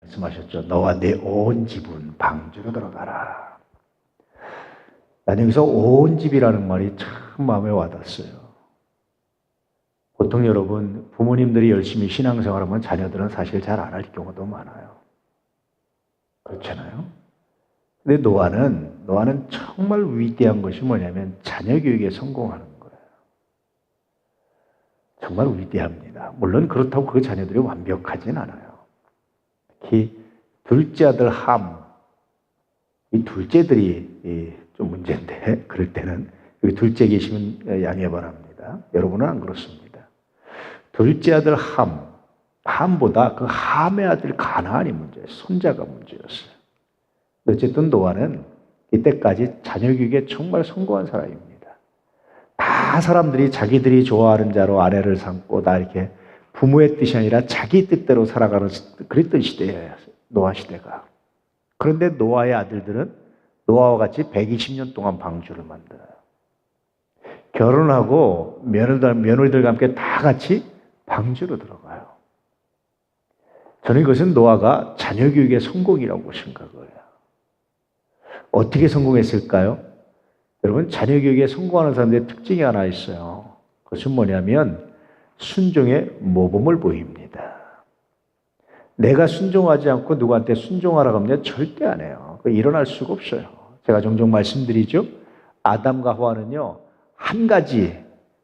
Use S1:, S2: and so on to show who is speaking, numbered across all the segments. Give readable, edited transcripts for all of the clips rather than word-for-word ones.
S1: 말씀하셨죠. 너와 내 온 집은 방주로 들어가라. 난 여기서 온 집이라는 말이 참 마음에 와닿았어요. 보통 여러분, 부모님들이 열심히 신앙생활하면 자녀들은 사실 잘 안 할 경우도 많아요. 그렇잖아요? 근데 노아는 정말 위대한 것이 뭐냐면 자녀 교육에 성공하는 거예요. 정말 위대합니다. 물론 그렇다고 그 자녀들이 완벽하진 않아요. 특히 둘째 아들 함, 이 둘째들이 좀 문제인데 그럴 때는 여기 둘째 계시면 양해 바랍니다. 여러분은 안 그렇습니다. 둘째 아들 함보다 그 함의 아들 가나안이 문제예요. 손자가 문제였어요. 어쨌든 노아는 이때까지 자녀 교육에 정말 성공한 사람입니다. 다 사람들이 자기들이 좋아하는 자로 아내를 삼고 다 이렇게 부모의 뜻이 아니라 자기 뜻대로 살아가는 그랬던 시대예요. 노아 시대가. 그런데 노아의 아들들은 노아와 같이 120년 동안 방주를 만들어요. 결혼하고 며느리들과 함께 다 같이 방주로 들어가요. 저는 이것은 노아가 자녀 교육의 성공이라고 생각을 해요. 어떻게 성공했을까요? 여러분, 자녀 교육에 성공하는 사람들의 특징이 하나 있어요. 그것은 뭐냐면 순종의 모범을 보입니다. 내가 순종하지 않고 누구한테 순종하라고 하면 절대 안 해요. 일어날 수가 없어요. 제가 종종 말씀드리죠. 아담과 하와는요, 한 가지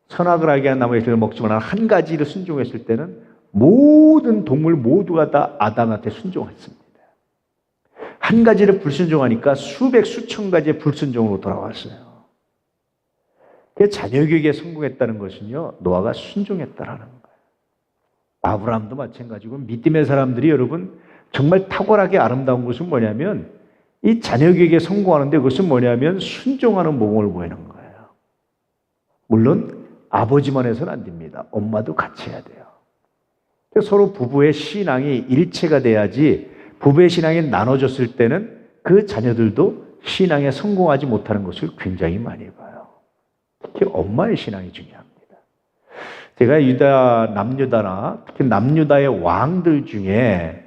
S1: 선악을 알게 한 나무의 열매를 먹지만 한 가지를 순종했을 때는 모든 동물 모두가 다 아담한테 순종했습니다. 한 가지를 불순종하니까 수백 수천 가지의 불순종으로 돌아왔어요. 자녀 교육에 성공했다는 것은요, 노아가 순종했다라는 거예요. 아브라함도 마찬가지고 믿음의 사람들이 여러분 정말 탁월하게 아름다운 것은 뭐냐면 이 자녀 교육에 성공하는데 그것은 뭐냐면 순종하는 모범을 보이는 거예요. 물론 아버지만 해서는 안 됩니다. 엄마도 같이 해야 돼요. 서로 부부의 신앙이 일체가 돼야지 부부의 신앙이 나눠졌을 때는 그 자녀들도 신앙에 성공하지 못하는 것을 굉장히 많이 봐요. 특히 엄마의 신앙이 중요합니다. 제가 남유다나 특히 남유다의 왕들 중에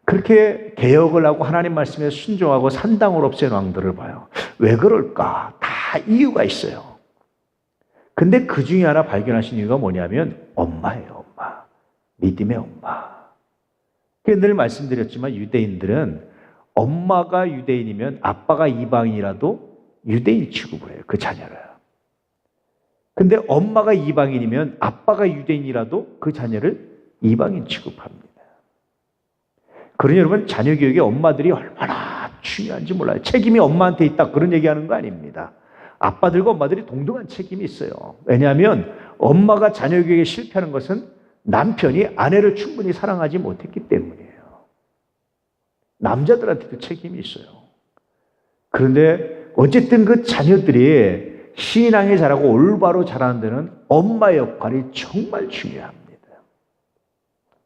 S1: 그렇게 개혁을 하고 하나님 말씀에 순종하고 산당을 없앤 왕들을 봐요. 왜 그럴까? 다 이유가 있어요. 근데 그 중에 하나 발견하신 이유가 뭐냐면 엄마예요, 엄마. 믿음의 엄마. 늘 말씀드렸지만 유대인들은 엄마가 유대인이면 아빠가 이방인이라도 유대인 취급을 해요, 그 자녀를. 근데 엄마가 이방인이면 아빠가 유대인이라도 그 자녀를 이방인 취급합니다. 그러니 여러분, 자녀 교육에 엄마들이 얼마나 중요한지 몰라요. 책임이 엄마한테 있다 그런 얘기하는 거 아닙니다. 아빠들과 엄마들이 동등한 책임이 있어요. 왜냐하면 엄마가 자녀 교육에 실패하는 것은 남편이 아내를 충분히 사랑하지 못했기 때문이에요. 남자들한테도 책임이 있어요. 그런데 어쨌든 그 자녀들이 신앙이 자라고 올바로 자라는 데는 엄마의 역할이 정말 중요합니다.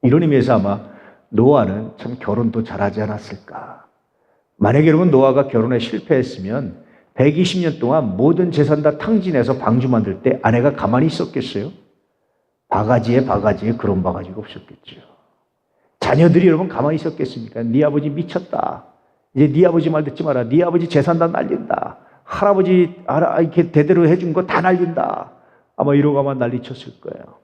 S1: 이런 의미에서 아마 노아는 참 결혼도 잘하지 않았을까. 만약에 여러분 노아가 결혼에 실패했으면 120년 동안 모든 재산 다 탕진해서 방주 만들 때 아내가 가만히 있었겠어요? 바가지에 그런 바가지가 없었겠죠. 자녀들이 여러분 가만히 있었겠습니까? 네 아버지 미쳤다. 이제 네 아버지 말 듣지 마라. 네 아버지 재산 다 날린다. 할아버지 이렇게 대대로 해준 거 다 날린다. 아마 이러고 아마 난리쳤을 거예요.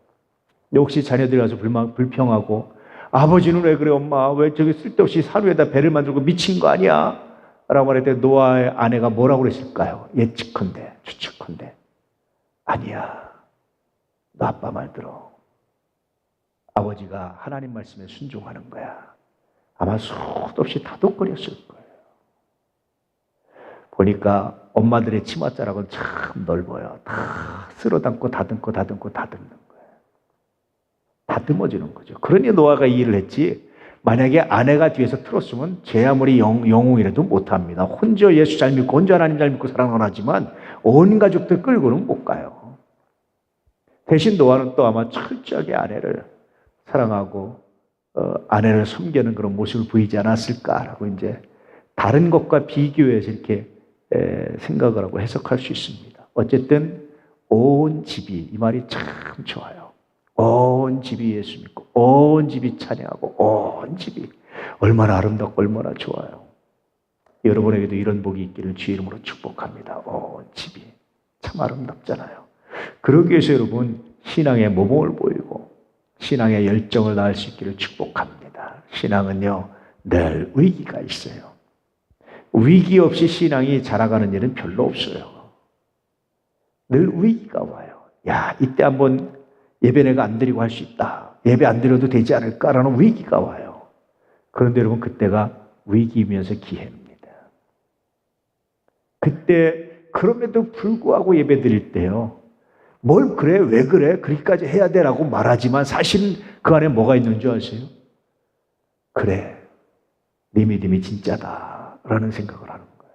S1: 혹시 자녀들이 와서 불평하고 아버지는 왜 그래 엄마? 왜 저기 쓸데없이 산 위에다 배를 만들고 미친 거 아니야? 라고 말할 때 노아의 아내가 뭐라고 그랬을까요? 예측컨대 추측컨대 아니야. 너 아빠 말 들어. 아버지가 하나님 말씀에 순종하는 거야. 아마 수도 없이 다독거렸을 거예요. 보니까 엄마들의 치맛자락은 참 넓어요. 다 쓸어담고 다듬고 다듬는 거예요. 다듬어지는 거죠. 그러니 노아가 이 일을 했지 만약에 아내가 뒤에서 틀었으면 제 아무리 영웅이라도 못합니다. 혼자 예수 잘 믿고 혼자 하나님 잘 믿고 사랑을 하지만 온 가족들 끌고는 못 가요. 대신 노아는 또 아마 철저하게 아내를 사랑하고 아내를 섬기는 그런 모습을 보이지 않았을까라고 이제 다른 것과 비교해서 이렇게 생각을 하고 해석할 수 있습니다. 어쨌든 온 집이 이 말이 참 좋아요. 온 집이 예수 믿고 온 집이 찬양하고 온 집이 얼마나 아름답고 얼마나 좋아요. 여러분에게도 이런 복이 있기를 주의 이름으로 축복합니다. 집이 참 아름답잖아요. 그러기 위해서 여러분 신앙의 모범을 보이고 신앙의 열정을 낳을 수 있기를 축복합니다. 신앙은요 늘 위기가 있어요. 위기 없이 신앙이 자라가는 일은 별로 없어요. 늘 위기가 와요. 야, 이때 한번 예배 내가 안 드리고 할 수 있다. 예배 안 드려도 되지 않을까라는 위기가 와요. 그런데 여러분 그때가 위기이면서 기회입니다. 그때 그럼에도 불구하고 예배 드릴 때요. 뭘 그래? 왜 그래? 그렇게까지 해야 돼라고 말하지만 사실은 그 안에 뭐가 있는 줄 아세요? 그래, 네 믿음이 진짜다라는 생각을 하는 거예요.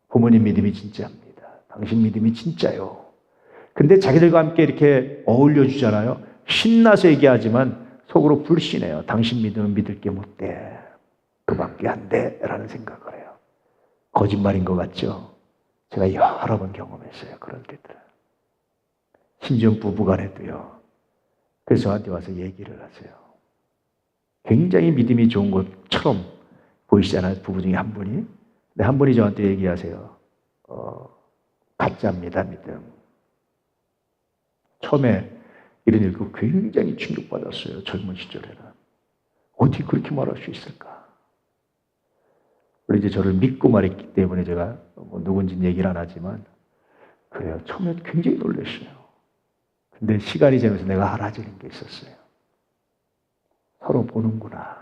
S1: 부모님 믿음이 진짜입니다. 당신 믿음이 진짜요. 근데 자기들과 함께 이렇게 어울려 주잖아요. 신나서 얘기하지만 속으로 불신해요. 당신 믿음은 믿을 게 못 돼. 그밖에 안 돼. 라는 생각을 해요. 거짓말인 것 같죠? 제가 여러 번 경험했어요. 그런 때들은. 심지어 부부간에도요. 그래서 저한테 와서 얘기를 하세요. 굉장히 믿음이 좋은 것처럼 보이시잖아요. 부부 중에 한 분이. 근데 한 분이 저한테 얘기하세요. 가짜입니다, 믿음. 처음에 이런 일 듣고 굉장히 충격받았어요. 젊은 시절에는. 어떻게 그렇게 말할 수 있을까? 물론 이제 저를 믿고 말했기 때문에 제가 누군지는 얘기를 안 하지만 그래요. 처음에 굉장히 놀랐어요. 근데 시간이 지나면서 내가 알아지는 게 있었어요. 서로 보는구나.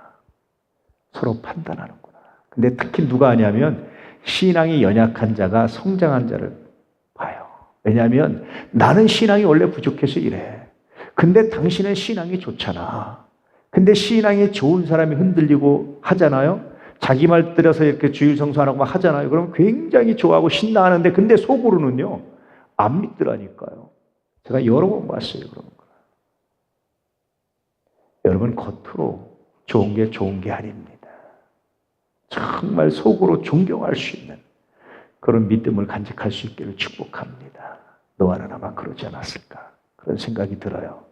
S1: 서로 판단하는구나. 근데 특히 누가 하냐면 신앙이 연약한 자가 성장한 자를 봐요. 왜냐하면 나는 신앙이 원래 부족해서 이래. 근데 당신은 신앙이 좋잖아. 근데 신앙이 좋은 사람이 흔들리고 하잖아요. 자기 말 들어서 이렇게 주일 성수하라고 막 하잖아요. 그럼 굉장히 좋아하고 신나하는데 근데 속으로는요. 안 믿더라니까요. 제가 여러 번 봤어요. 그런 거. 여러분 겉으로 좋은 게 아닙니다. 정말 속으로 존경할 수 있는 그런 믿음을 간직할 수 있기를 축복합니다. 노아는 아마 그러지 않았을까 그런 생각이 들어요.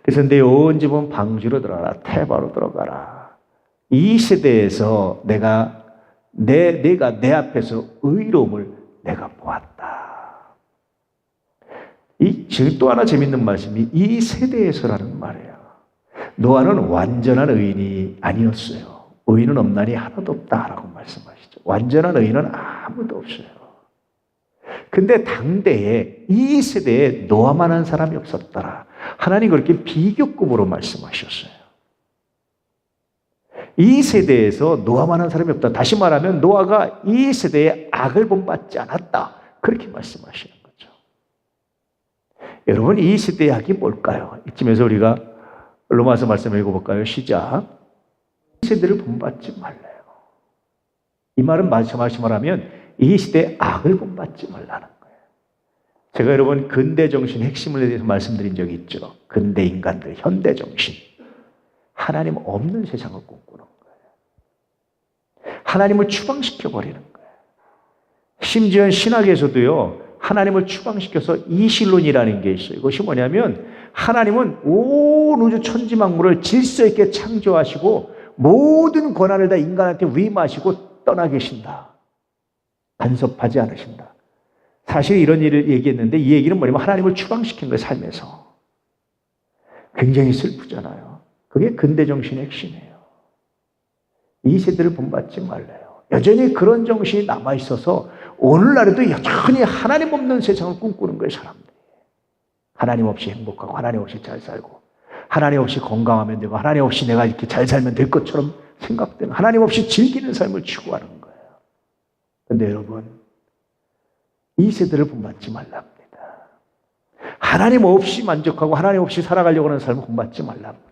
S1: 그래서 내 온 집은 방주로 들어가라. 태바로 들어가라. 이 세대에서 내가 내 앞에서 의로움을 내가 보았다. 지금 또 하나 재밌는 말씀이 이 세대에서라는 말이에요. 노아는 완전한 의인이 아니었어요. 의인은 없나니 하나도 없다라고 말씀하시죠. 완전한 의인은 아무도 없어요. 근데 당대에 이 세대에 노아만한 사람이 없었더라. 하나님 그렇게 비교급으로 말씀하셨어요. 이 세대에서 노아만한 사람이 없다. 다시 말하면 노아가 이 세대에 악을 본받지 않았다. 그렇게 말씀하시는 거죠. 여러분 이 세대의 악이 뭘까요? 이쯤에서 우리가 로마서 말씀을 읽어볼까요? 시작. 이 세대를 본받지 말래요. 이 말은 말하면 이 시대의 악을 본받지 말라는 거예요. 제가 여러분 근대 정신 핵심을 대해서 말씀드린 적이 있죠. 근대 인간들, 현대 정신. 하나님 없는 세상을 꿈꾸는 거예요. 하나님을 추방시켜버리는 거예요. 심지어 신학에서도요. 하나님을 추방시켜서 이신론이라는 게 있어요. 이것이 뭐냐면 하나님은 온 우주 천지만물을 질서 있게 창조하시고 모든 권한을 다 인간한테 위임하시고 떠나 계신다. 간섭하지 않으신다. 사실 이런 일을 얘기했는데 이 얘기는 뭐냐면 하나님을 추방시킨 거예요. 삶에서. 굉장히 슬프잖아요. 그게 근대 정신의 핵심이에요. 이 세대를 본받지 말래요. 여전히 그런 정신이 남아있어서 오늘날에도 여전히 하나님 없는 세상을 꿈꾸는 거예요. 사람들이. 하나님 없이 행복하고 하나님 없이 잘 살고 하나님 없이 건강하면 되고 하나님 없이 내가 이렇게 잘 살면 될 것처럼 생각되는 하나님 없이 즐기는 삶을 추구하는 거예요. 그런데 여러분 이 세대를 본받지 말랍니다. 하나님 없이 만족하고 하나님 없이 살아가려고 하는 삶을 본받지 말랍니다.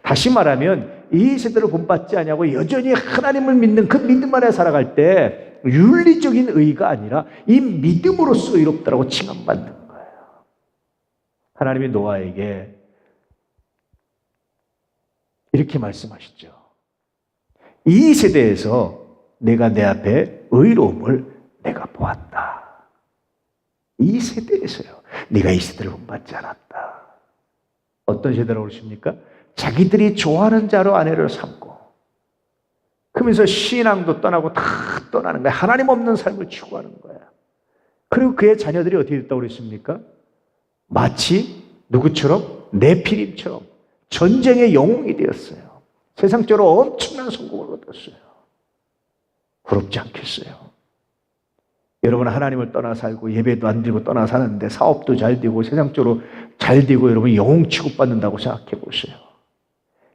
S1: 다시 말하면 이 세대를 본받지 않냐고 여전히 하나님을 믿는 그 믿음 안에 살아갈 때 윤리적인 의의가 아니라 이 믿음으로써 의롭다라고 칭함받는 거예요. 하나님이 노아에게 이렇게 말씀하시죠. 이 세대에서 내가 내 앞에 의로움을 내가 보았다. 이 세대에서요. 네가 이 세대를 본받지 않았다. 어떤 세대라고 그러십니까? 자기들이 좋아하는 자로 아내를 삼고 그러면서 신앙도 떠나고 다 떠나는 거야. 하나님 없는 삶을 추구하는 거야. 그리고 그의 자녀들이 어떻게 됐다고 그랬습니까? 마치 누구처럼? 네피림처럼 전쟁의 영웅이 되었어요. 세상적으로 엄청난 성공을 얻었어요. 부럽지 않겠어요? 여러분, 하나님을 떠나 살고 예배도 안 드리고 떠나 사는데 사업도 잘 되고 세상적으로 잘 되고 여러분 영웅 취급받는다고 생각해 보세요.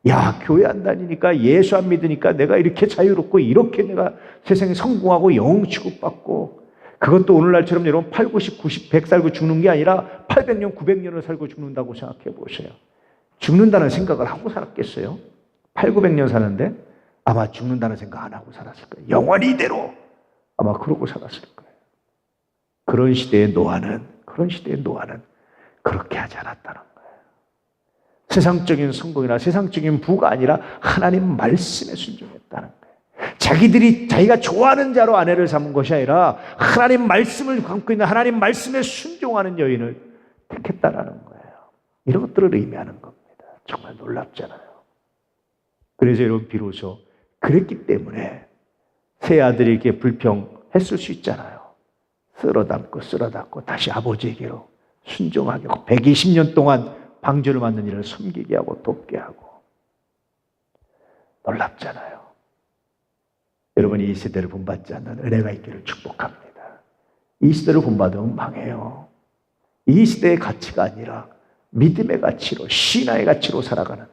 S1: 야, 교회 안 다니니까 예수 안 믿으니까 내가 이렇게 자유롭고 이렇게 내가 세상에 성공하고 영웅 취급받고, 그것도 오늘날처럼 여러분 8, 90, 90, 100 살고 죽는 게 아니라 800년, 900년을 살고 죽는다고 생각해 보세요. 죽는다는 생각을 하고 살았겠어요? 8, 900년 사는데 아마 죽는다는 생각 안 하고 살았을 거예요. 영원히 이대로 아마 그러고 살았을 거예요. 그런 시대의 노아는 그렇게 하지 않았다는 거예요. 세상적인 성공이나 세상적인 부가 아니라 하나님 말씀에 순종했다는 거예요. 자기가 좋아하는 자로 아내를 삼은 것이 아니라 하나님 말씀을 담고 있는 하나님 말씀에 순종하는 여인을 택했다라는 거예요. 이런 것들을 의미하는 겁니다. 정말 놀랍잖아요. 그래서 여러분, 비로소 그랬기 때문에 새 아들에게 불평했을 수 있잖아요. 쓸어 담고 다시 아버지에게로 순종하게 하고 120년 동안 방주를 맡는 일을 섬기게 하고 돕게 하고. 놀랍잖아요. 여러분이 이 시대를 본받지 않는 은혜가 있기를 축복합니다. 이 시대를 본받으면 망해요. 이 시대의 가치가 아니라 믿음의 가치로, 신화의 가치로 살아가는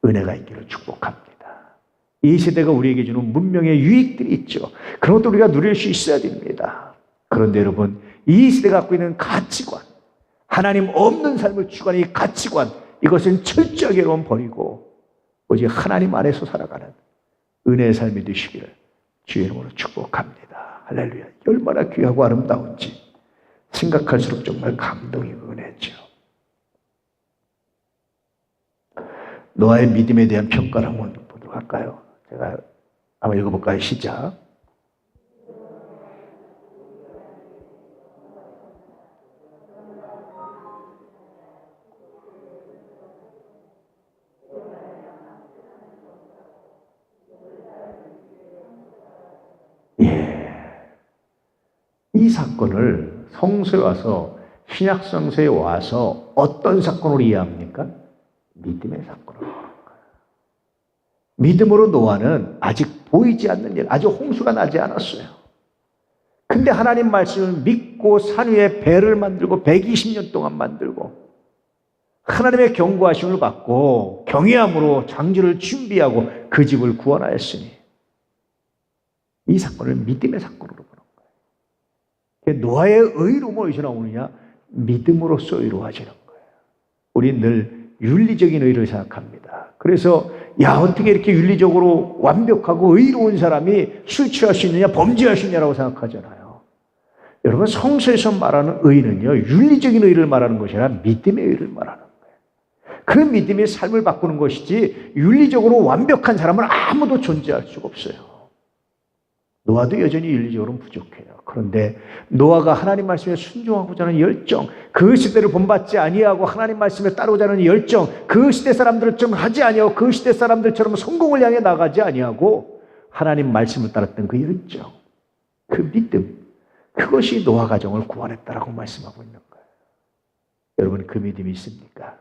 S1: 은혜가 있기를 축복합니다. 이 시대가 우리에게 주는 문명의 유익들이 있죠. 그런 것도 우리가 누릴 수 있어야 됩니다. 그런데 여러분, 이 시대가 갖고 있는 가치관, 하나님 없는 삶을 추구하는 이 가치관, 이것은 철저하게 여러분 버리고 오직 하나님 안에서 살아가는 은혜의 삶이 되시기를 주의 이름으로 축복합니다. 할렐루야. 얼마나 귀하고 아름다운지 생각할수록 정말 감동이고 은혜죠. 노아의 믿음에 대한 평가를 한번 보도록 할까요? 제가 한번 읽어볼까요? 시작. 이 사건을 성서에 와서, 신약 성서에 와서 어떤 사건으로 이해합니까? 믿음의 사건으로. 믿음으로 노아는 아직 보이지 않는 일, 아직 홍수가 나지 않았어요. 근데 하나님 말씀을 믿고 산 위에 배를 만들고 120년 동안 만들고 하나님의 경고하심을 받고 경외함으로 장지를 준비하고 그 집을 구원하였으니 이 사건을 믿음의 사건으로 보는 거예요. 노아의 의로움은 어디서 나오느냐? 믿음으로써 의로워지는 거예요. 우리는 늘 윤리적인 의를 생각합니다. 그래서 어떻게 이렇게 윤리적으로 완벽하고 의로운 사람이 술 취할 수 있느냐, 범죄할 수 있냐라고 생각하잖아요. 여러분, 성서에서 말하는 의는요, 윤리적인 의를 말하는 것이 아니라 믿음의 의를 말하는 거예요. 그 믿음이 삶을 바꾸는 것이지 윤리적으로 완벽한 사람은 아무도 존재할 수가 없어요. 노아도 여전히 윤리적으로는 부족해요. 그런데 노아가 하나님 말씀에 순종하고자 하는 열정, 그 시대를 본받지 아니하고 하나님 말씀에 따르고자 하는 열정, 그 시대 사람들처럼 하지 아니하고 그 시대 사람들처럼 성공을 향해 나가지 아니하고 하나님 말씀을 따랐던 그 열정, 그 믿음, 그것이 노아 가정을 구원했다라고 말씀하고 있는 거예요. 여러분, 그 믿음이 있습니까?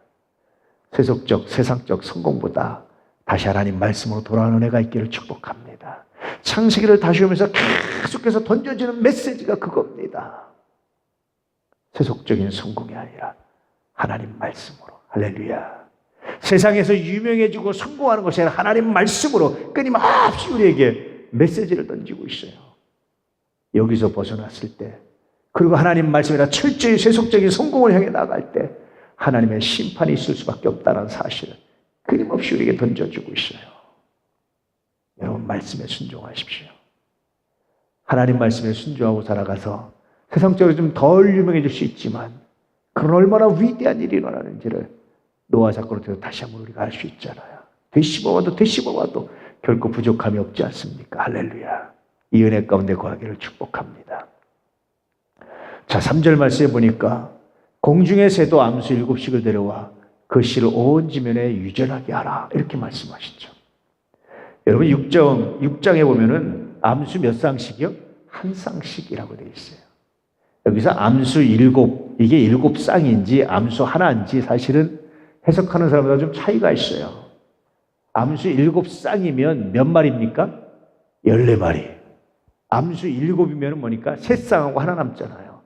S1: 세상적 성공보다 다시 하나님 말씀으로 돌아오는 은혜가 있기를 축복합니다. 창세기를 다시 오면서 계속해서 던져지는 메시지가 그겁니다. 세속적인 성공이 아니라 하나님 말씀으로. 할렐루야. 세상에서 유명해지고 성공하는 것이 아니라 하나님 말씀으로 끊임없이 우리에게 메시지를 던지고 있어요. 여기서 벗어났을 때, 그리고 하나님 말씀이라 철저히 세속적인 성공을 향해 나갈 때 하나님의 심판이 있을 수밖에 없다는 사실을 끊임없이 우리에게 던져주고 있어요. 여러분, 말씀에 순종하십시오. 하나님 말씀에 순종하고 살아가서 세상적으로 좀 덜 유명해질 수 있지만 그런 얼마나 위대한 일이 일어나는지를 노아 사건을 통해서 다시 한번 우리가 알 수 있잖아요. 되씹어봐도 결코 부족함이 없지 않습니까? 할렐루야. 이 은혜 가운데 거하기를 축복합니다. 자, 3절 말씀에 보니까 공중의 새도 암수 7씩을 데려와 그 씨를 온 지면에 유전하게 하라, 이렇게 말씀하시죠. 여러분 6장에 보면은 암수 몇 쌍씩이요? 한 쌍씩이라고 되어 있어요. 여기서 암수 7, 이게 7쌍인지 암수 하나인지 사실은 해석하는 사람마다 좀 차이가 있어요. 암수 7쌍이면 몇 마리입니까? 14마리. 암수 7이면 뭐니까 3쌍하고 하나 남잖아요.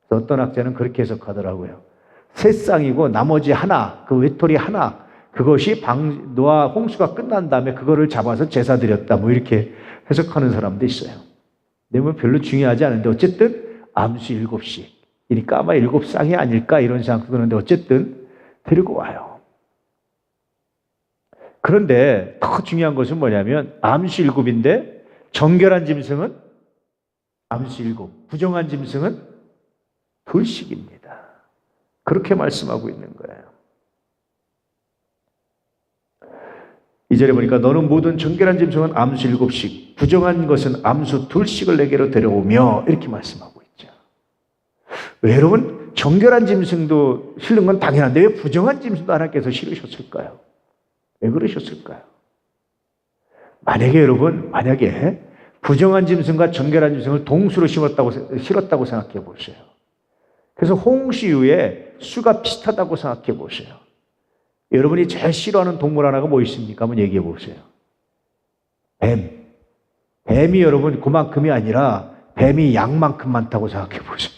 S1: 그래서 어떤 학자는 그렇게 해석하더라고요. 3쌍이고 나머지 하나, 그 외톨이 하나, 그것이 노아 홍수가 끝난 다음에 그거를 잡아서 제사 드렸다. 뭐 이렇게 해석하는 사람도 있어요. 근데 뭐 별로 중요하지 않은데 어쨌든 암수 7씩이니까 아마 7쌍이 아닐까 이런 생각도 드는데 어쨌든 데리고 와요. 그런데 더 중요한 것은 뭐냐면 암수 7인데 정결한 짐승은 암수 7, 부정한 짐승은 둘씩입니다. 그렇게 말씀하고 있는 거예요. 2절에 보니까 너는 모든 정결한 짐승은 암수 7씩, 부정한 것은 암수 2씩을 내게로 데려오며 이렇게 말씀하고 있죠. 왜 여러분 정결한 짐승도 실는 건 당연한데 왜 부정한 짐승도 하나님께서 실으셨을까요? 왜 그러셨을까요? 만약에 부정한 짐승과 정결한 짐승을 동수로 실었다고 생각해 보세요. 그래서 홍수 이후에 수가 비슷하다고 생각해 보세요. 여러분이 제일 싫어하는 동물 하나가 뭐 있습니까? 한번 얘기해 보세요. 뱀. 뱀이 여러분 그만큼이 아니라 뱀이 양만큼 많다고 생각해 보세요.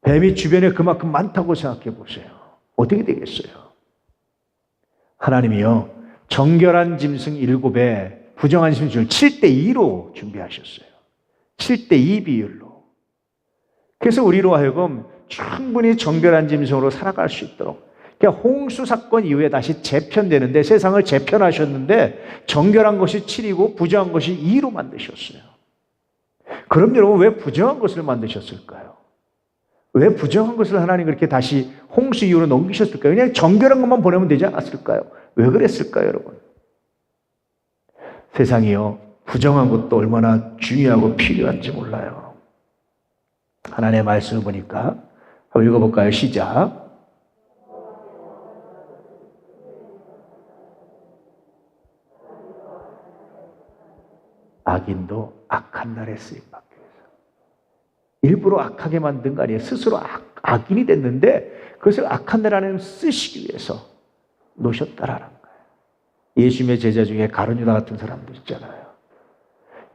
S1: 뱀이 주변에 그만큼 많다고 생각해 보세요. 어떻게 되겠어요? 하나님이요, 정결한 짐승 7에 부정한 짐승을 7대2로 준비하셨어요. 7대2 비율로. 그래서 우리로 하여금 충분히 정결한 짐승으로 살아갈 수 있도록. 그러니까 홍수 사건 이후에 다시 재편되는데 세상을 재편하셨는데 정결한 것이 7이고 부정한 것이 2로 만드셨어요. 그럼 여러분 왜 부정한 것을 만드셨을까요? 왜 부정한 것을 하나님 그렇게 다시 홍수 이후로 넘기셨을까요? 그냥 정결한 것만 보내면 되지 않았을까요? 왜 그랬을까요, 여러분? 세상이요, 부정한 것도 얼마나 중요하고 필요한지 몰라요. 하나님의 말씀을 보니까 한번 읽어볼까요? 시작. 악인도 악한 날에 쓰임받기 위해서. 일부러 악하게 만든 거 아니에요. 스스로 악인이 됐는데 그것을 악한 날 안에 쓰시기 위해서 놓으셨다라는 거예요. 예수님의 제자 중에 가룟유다 같은 사람도 있잖아요.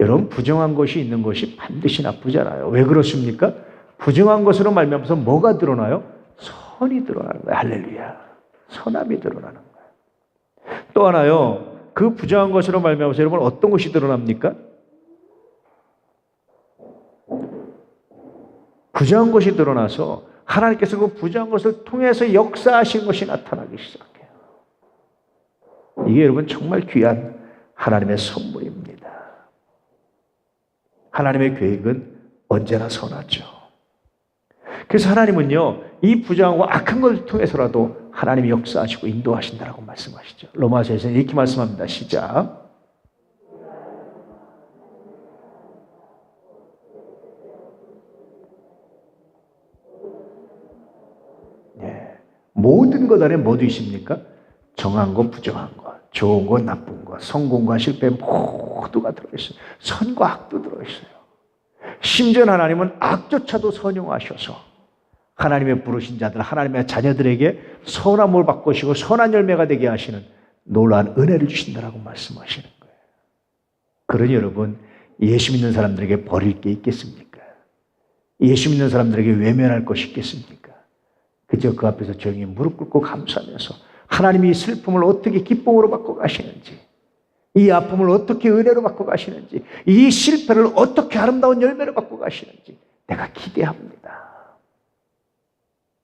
S1: 여러분 부정한 것이 있는 것이 반드시 나쁘잖아요. 왜 그렇습니까? 부정한 것으로 말미암아서 뭐가 드러나요? 선이 드러나는 거예요. 할렐루야. 선함이 드러나는 거예요. 또 하나요. 그 부정한 것으로 말미암아서 여러분 어떤 것이 드러납니까? 부정한 것이 드러나서 하나님께서 그 부정한 것을 통해서 역사하신 것이 나타나기 시작해요. 이게 여러분 정말 귀한 하나님의 선물입니다. 하나님의 계획은 언제나 선하죠. 그래서 하나님은요, 이 부정하고 악한 것을 통해서라도 하나님이 역사하시고 인도하신다라고 말씀하시죠. 로마서에서는 이렇게 말씀합니다. 시작. 네. 모든 것 안에 뭐도 있습니까? 정한 것, 부정한 것, 좋은 것, 나쁜 것, 성공과 실패 모두가 들어있어요. 선과 악도 들어있어요. 심지어 하나님은 악조차도 선용하셔서 하나님의 부르신 자들, 하나님의 자녀들에게 선함을 바꾸시고 선한 열매가 되게 하시는 놀라운 은혜를 주신다라고 말씀하시는 거예요. 그러니 여러분, 예수 믿는 사람들에게 버릴 게 있겠습니까? 예수 믿는 사람들에게 외면할 것이 있겠습니까? 그저 그 앞에서 조용히 무릎 꿇고 감사하면서 하나님이 이 슬픔을 어떻게 기쁨으로 바꿔가시는지, 이 아픔을 어떻게 은혜로 바꿔가시는지, 이 실패를 어떻게 아름다운 열매로 바꿔가시는지 내가 기대합니다.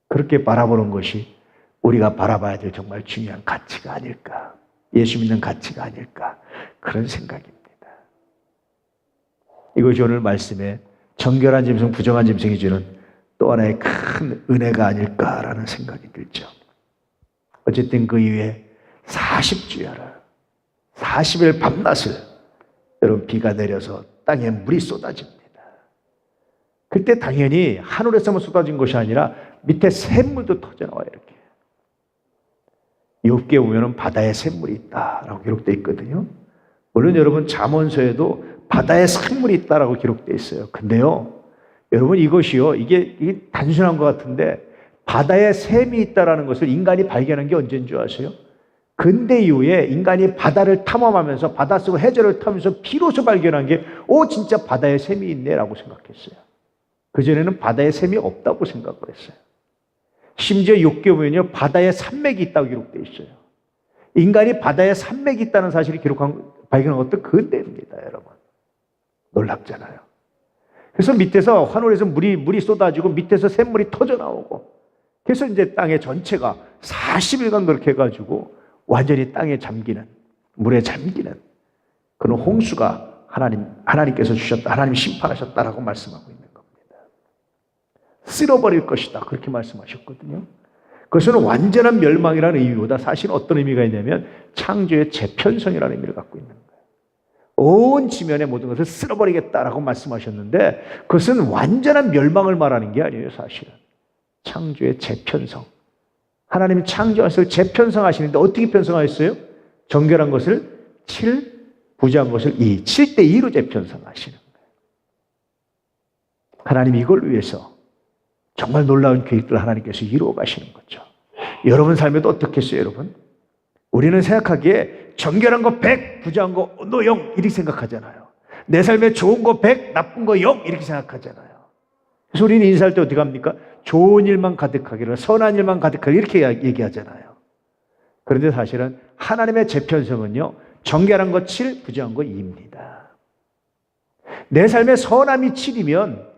S1: 그렇게 바라보는 것이 우리가 바라봐야 될 정말 중요한 가치가 아닐까, 예수 믿는 가치가 아닐까, 그런 생각입니다. 이것이 오늘 말씀에 정결한 짐승, 부정한 짐승이 주는 또 하나의 큰 은혜가 아닐까라는 생각이 들죠. 어쨌든 그 이후에 40주야를 40일 밤낮을 여러분 비가 내려서 땅에 물이 쏟아집니다. 그때 당연히 하늘에서만 쏟아진 것이 아니라 밑에 샘물도 터져나와요. 이렇게 욥기에 보면은 바다에 샘물이 있다라고 기록되어 있거든요. 물론 여러분 잠언서에도 바다에 샘물이 있다라고 기록되어 있어요. 근데요, 여러분 이것이요, 이게 단순한 것 같은데 바다에 샘이 있다라는 것을 인간이 발견한 게 언제인 줄 아세요? 근대 이후에 인간이 바다를 탐험하면서 바닷속 해저를 타면서 비로소 발견한 게 진짜 바다에 샘이 있네라고 생각했어요. 그전에는 바다에 샘이 없다고 생각을 했어요. 심지어 욥기에 보면요, 바다에 산맥이 있다고 기록되어 있어요. 인간이 바다에 산맥이 있다는 사실을 발견한 것도 근대입니다, 여러분. 놀랍잖아요. 그래서 밑에서 환월에서 물이 쏟아지고 밑에서 샘물이 터져 나오고, 그래서 이제 땅의 전체가 40일간 그렇게 해가지고 완전히 땅에 잠기는, 물에 잠기는 그런 홍수가 하나님께서 주셨다, 하나님이 심판하셨다라고 말씀하고 있는 겁니다. 쓸어버릴 것이다, 그렇게 말씀하셨거든요. 그것은 완전한 멸망이라는 의미보다 사실 어떤 의미가 있냐면 창조의 재편성이라는 의미를 갖고 있는 거예요. 온 지면의 모든 것을 쓸어버리겠다라고 말씀하셨는데 그것은 완전한 멸망을 말하는 게 아니에요. 사실은 창조의 재편성, 하나님이 창조하셔서 재편성하시는데 어떻게 편성하셨어요? 정결한 것을 7, 부정한 것을 2, 7대 2로 재편성하시는 거예요. 하나님이 이걸 위해서 정말 놀라운 계획들을 하나님께서 이루어 가시는 거죠. 여러분 삶에도 어떻겠어요, 여러분? 우리는 생각하기에 정결한 거 100, 부정한 거 너 0 이렇게 생각하잖아요. 내 삶에 좋은 거 100, 나쁜 거 0 이렇게 생각하잖아요. 그래서 우리는 인사할 때 어떻게 합니까? 좋은 일만 가득하기를, 선한 일만 가득하기를 이렇게 얘기하잖아요. 그런데 사실은 하나님의 재편성은요, 정결한 거 7, 부정한 거 2입니다. 내 삶에 선함이 7이면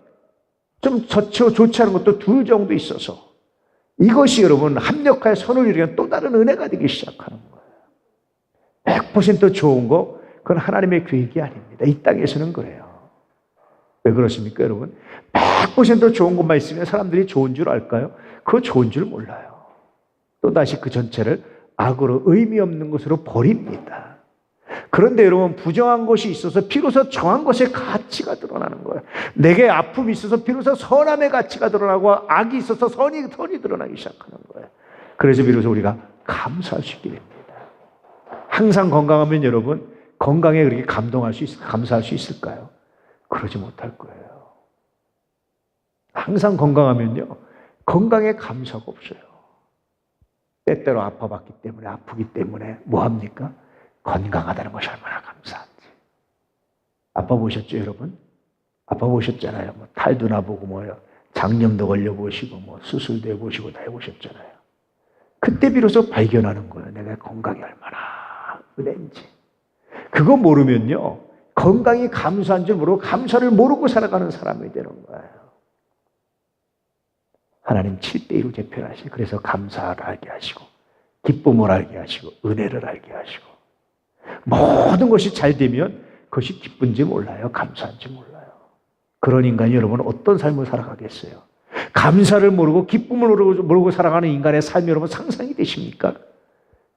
S1: 좀 좋지 않은 것도 2 정도 있어서 이것이 여러분 합력하여 선을 이루는 또 다른 은혜가 되기 시작하는 거예요. 100% 좋은 거, 그건 하나님의 계획이 아닙니다. 이 땅에서는 그래요. 왜 그렇습니까, 여러분? 100% 좋은 것만 있으면 사람들이 좋은 줄 알까요? 그거 좋은 줄 몰라요. 또다시 그 전체를 악으로 의미 없는 것으로 버립니다. 그런데 여러분, 부정한 것이 있어서 비로소 정한 것의 가치가 드러나는 거예요. 내게 아픔이 있어서 비로소 선함의 가치가 드러나고 악이 있어서 선이 드러나기 시작하는 거예요. 그래서 비로소 우리가 감사할 수 있게 됩니다. 항상 건강하면 여러분, 건강에 그렇게 감사할 수 있을까요? 그러지 못할 거예요. 항상 건강하면요, 건강에 감사가 없어요. 때때로 아파봤기 때문에, 아프기 때문에 뭐합니까? 건강하다는 것이 얼마나 감사한지. 아파 보셨죠, 여러분? 아파 보셨잖아요. 뭐 탈도 나보고 뭐요, 장염도 걸려보시고 뭐 수술도 해보시고 다 해보셨잖아요. 그때 비로소 발견하는 거예요. 내가 건강이 얼마나 은혜인지. 그거 모르면요, 건강이 감사한 줄 모르고 감사를 모르고 살아가는 사람이 되는 거예요. 하나님 7대1로 재편하시고, 그래서 감사를 알게 하시고, 기쁨을 알게 하시고, 은혜를 알게 하시고, 모든 것이 잘 되면 그것이 기쁜지 몰라요, 감사한지 몰라요. 그런 인간이 여러분 어떤 삶을 살아가겠어요? 감사를 모르고 기쁨을 모르고 살아가는 인간의 삶이 여러분 상상이 되십니까?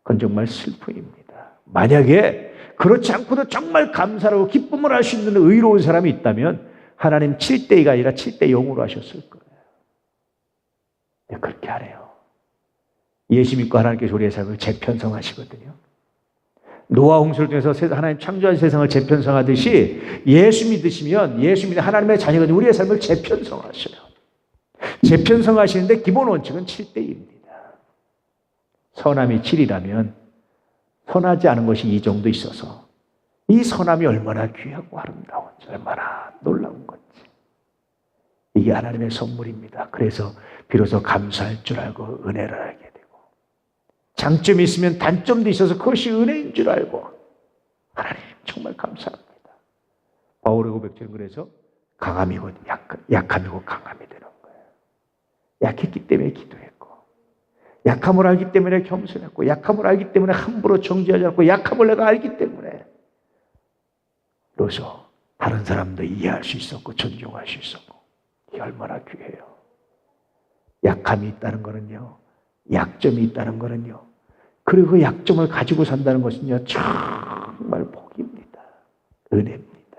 S1: 그건 정말 슬픔입니다. 만약에 그렇지 않고도 정말 감사를 하고 기쁨을 할 수 있는 의로운 사람이 있다면 하나님 7대2가 아니라 7대0으로 하셨을 거예요. 그렇게 하래요. 예수 믿고 하나님께서 우리의 삶을 재편성하시거든요. 노아 홍수를 통해서 하나님 창조한 세상을 재편성하듯이 예수 믿으시면, 예수 믿는 하나님의 자녀가 우리의 삶을 재편성하셔요. 재편성하시는데 기본 원칙은 7대2입니다. 선함이 7이라면 선하지 않은 것이 2 정도 있어서 이 선함이 얼마나 귀하고 아름다운지, 얼마나 놀라운 건지. 이게 하나님의 선물입니다. 그래서 비로소 감사할 줄 알고 은혜를 알게 되고, 장점이 있으면 단점도 있어서 그것이 은혜인 줄 알고, 하나님 정말 감사합니다. 바울의 고백처럼 그래서 강함이고 약함이고 강함이 되는 거예요. 약했기 때문에 기도했고, 약함을 알기 때문에 겸손했고, 약함을 알기 때문에 함부로 정죄하지 않고, 약함을 내가 알기 때문에 그래서 다른 사람도 이해할 수 있었고 존중할 수 있었고, 이게 얼마나 귀해요. 약함이 있다는 거는요, 약점이 있다는 거는요, 그리고 그 약점을 가지고 산다는 것은요, 정말 복입니다. 은혜입니다.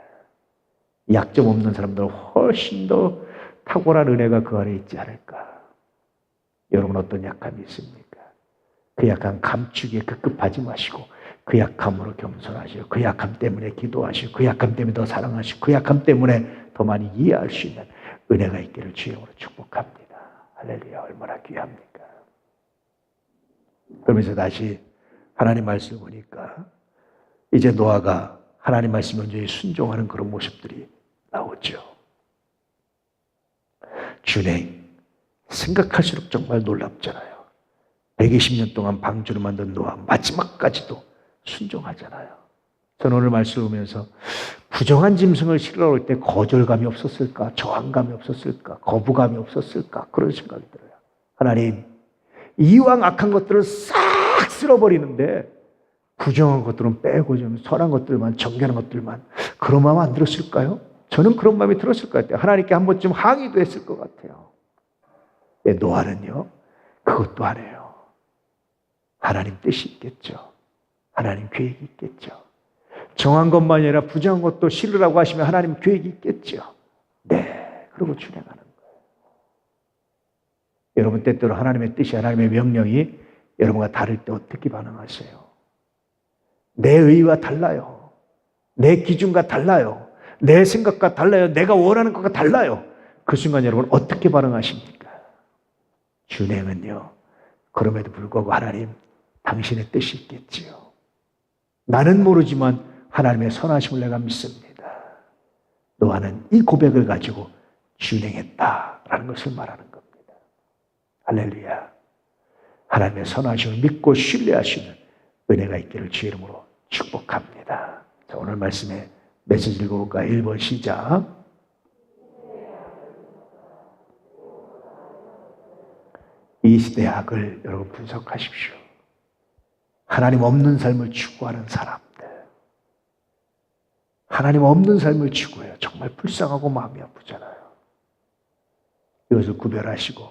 S1: 약점 없는 사람들은 훨씬 더 탁월한 은혜가 그 안에 있지 않을까. 여러분 어떤 약함이 있습니까? 그 약한 감추기에 급급하지 마시고 그 약함으로 겸손하시고 그 약함 때문에 기도하시고 그 약함 때문에 더 사랑하시고 그 약함 때문에 더 많이 이해할 수 있는 은혜가 있기를 주의 이름으로 축복합니다. 할렐루야. 얼마나 귀합니까? 그러면서 다시 하나님 말씀을 보니까 이제 노아가 하나님 말씀 온전히 순종하는 그런 모습들이 나오죠. 준행, 생각할수록 정말 놀랍잖아요. 120년 동안 방주를 만든 노아 마지막까지도 순종하잖아요. 저는 오늘 말씀을 보면서 부정한 짐승을 실으러 올 때 거절감이 없었을까? 저항감이 없었을까? 거부감이 없었을까? 그런 생각이 들어요. 하나님, 이왕 악한 것들을 싹 쓸어버리는데 부정한 것들은 빼고 좀 선한 것들만, 정결한 것들만, 그런 마음 안 들었을까요? 저는 그런 마음이 들었을 것 같아요. 하나님께 한 번쯤 항의도 했을 것 같아요. 노아는요, 그것도 안 해요. 하나님 뜻이 있겠죠. 하나님 계획이 있겠죠. 정한 것만이 아니라 부정한 것도 실으라고 하시면 하나님 계획이 있겠죠. 네, 그러고 준행하는 거예요. 여러분 때때로 하나님의 뜻이, 하나님의 명령이 여러분과 다를 때 어떻게 반응하세요? 내 의와 달라요. 내 기준과 달라요. 내 생각과 달라요. 내가 원하는 것과 달라요. 그 순간 여러분 어떻게 반응하십니까? 준행은요, 그럼에도 불구하고 하나님, 당신의 뜻이 있겠지요. 나는 모르지만 하나님의 선하심을 내가 믿습니다. 노아는 이 고백을 가지고 준행했다라는 것을 말하는 겁니다. 할렐루야. 하나님의 선하심을 믿고 신뢰하시는 은혜가 있기를 주의 이름으로 축복합니다. 자, 오늘 말씀에 메시지 읽어볼까? 1번 시작. 이 시대의 악을 여러분 분석하십시오. 하나님 없는 삶을 추구하는 사람들, 하나님 없는 삶을 추구해요. 정말 불쌍하고 마음이 아프잖아요. 이것을 구별하시고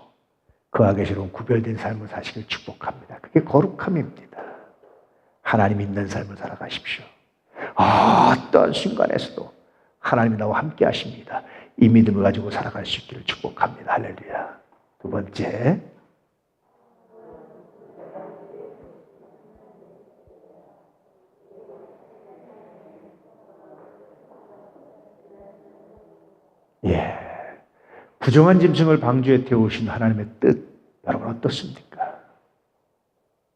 S1: 그 악에서는 구별된 삶을 사시길 축복합니다. 그게 거룩함입니다. 하나님 있는 삶을 살아가십시오. 어떤 순간에서도 하나님이 나와 함께 하십니다. 이 믿음을 가지고 살아갈 수 있기를 축복합니다. 할렐루야. 두 번째, 부정한 짐승을 방주에 태우신 하나님의 뜻, 여러분 어떻습니까?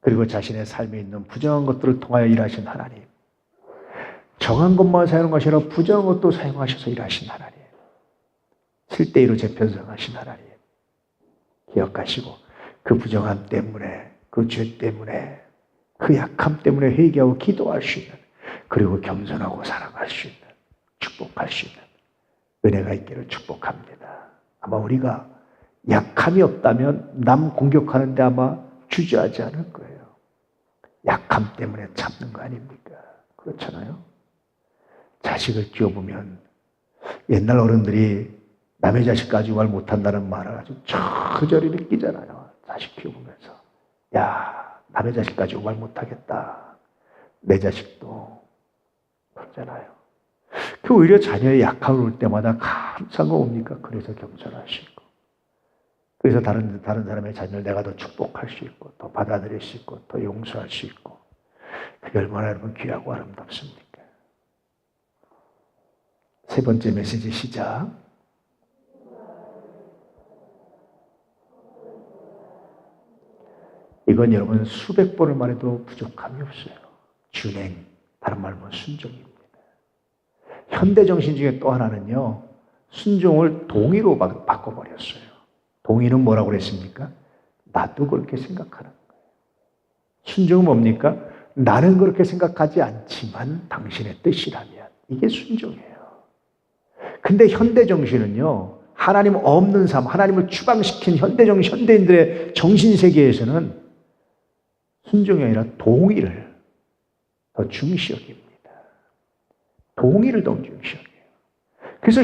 S1: 그리고 자신의 삶에 있는 부정한 것들을 통하여 일하신 하나님, 정한 것만 사용하는 것이 아니라 부정한 것도 사용하셔서 일하신 하나님, 7대2로 재편성하신 하나님, 기억하시고 그 부정함 때문에, 그 죄 때문에, 그 약함 때문에 회개하고 기도할 수 있는, 그리고 겸손하고 사랑할 수 있는, 축복할 수 있는 은혜가 있기를 축복합니다. 아마 우리가 약함이 없다면 남 공격하는데 아마 주저하지 않을 거예요. 약함 때문에 참는 거 아닙니까? 그렇잖아요. 자식을 키워보면 옛날 어른들이 남의 자식 가지고 말 못한다는 말을 아주 저절히 느끼잖아요. 자식 키워보면서. 야, 남의 자식 가지고 말 못하겠다. 내 자식도 그러잖아요. 그 오히려 자녀의 약함을 올 때마다 감사가 옵니까? 그래서 겸손하시고, 그래서 다른 사람의 자녀를 내가 더 축복할 수 있고, 더 받아들일 수 있고, 더 용서할 수 있고, 그게 얼마나 여러분 귀하고 아름답습니까? 세 번째 메시지 시작. 이건 여러분 수백 번을 말해도 부족함이 없어요. 준행, 다른 말로 순종입니다. 현대정신 중에 또 하나는요, 순종을 동의로 바꿔버렸어요. 동의는 뭐라고 그랬습니까? 나도 그렇게 생각하는 거예요. 순종은 뭡니까? 나는 그렇게 생각하지 않지만 당신의 뜻이라면. 이게 순종이에요. 근데 현대정신은요, 하나님 없는 삶, 하나님을 추방시킨 현대인들의 정신세계에서는 순종이 아니라 동의를 더 중시 여깁니다. 동의를 더 중시 여겨요. 그래서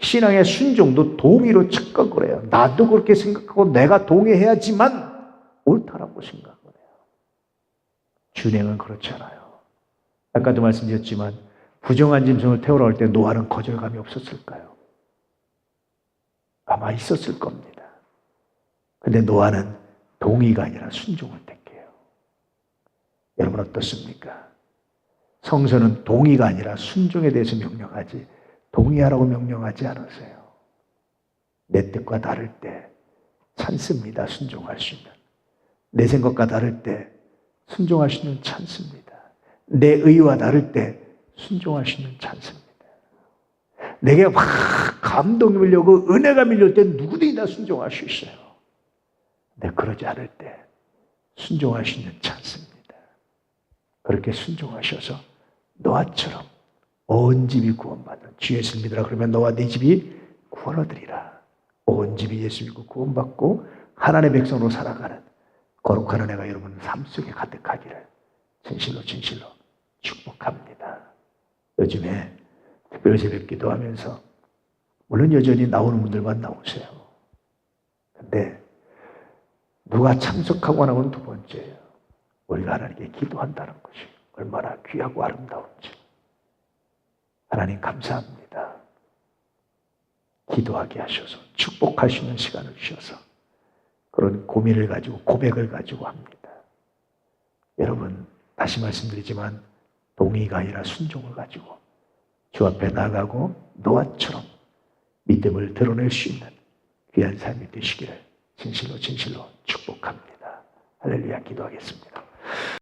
S1: 신앙의 순종도 동의로 착각을 해요. 나도 그렇게 생각하고 내가 동의해야지만 옳다라고 생각을 해요. 준행은 그렇지 않아요. 아까도 말씀드렸지만 부정한 짐승을 태우러 올 때 노아는 거절감이 없었을까요? 아마 있었을 겁니다. 근데 노아는 동의가 아니라 순종을 택해요. 여러분 어떻습니까? 성서는 동의가 아니라 순종에 대해서 명령하지 동의하라고 명령하지 않으세요. 내 뜻과 다를 때 찬스입니다. 순종할 수 있는. 내 생각과 다를 때 순종할 수 있는 찬스입니다. 내 의와 다를 때 순종할 수 있는 찬스입니다. 내게 막 감동이 밀려고 은혜가 밀릴 때 누구든지 다 순종할 수 있어요. 근데 그러지 않을 때 순종할 수 있는 찬스입니다. 그렇게 순종하셔서 노아처럼 온 집이 구원받는 주 예수를 믿으라 그러면 너와 네 집이 구원 얻으리라. 온 집이 예수 믿고 구원받고 하나님의 백성으로 살아가는 거룩한 은혜가 여러분 삶 속에 가득하기를 진실로 축복합니다. 요즘에 특별히 새벽 기도하면서 물론 여전히 나오는 분들만 나오세요. 근데 누가 참석하고 안 하고는 두 번째예요. 우리가 하나님께 기도한다는 것이 얼마나 귀하고 아름다운지. 하나님 감사합니다. 기도하게 하셔서 축복할 수 있는 시간을 주셔서 그런 고민을 가지고 고백을 가지고 합니다. 여러분 다시 말씀드리지만 동의가 아니라 순종을 가지고 주 앞에 나가고 노아처럼 믿음을 드러낼 수 있는 귀한 삶이 되시기를 진실로 축복합니다. 할렐루야. 기도하겠습니다.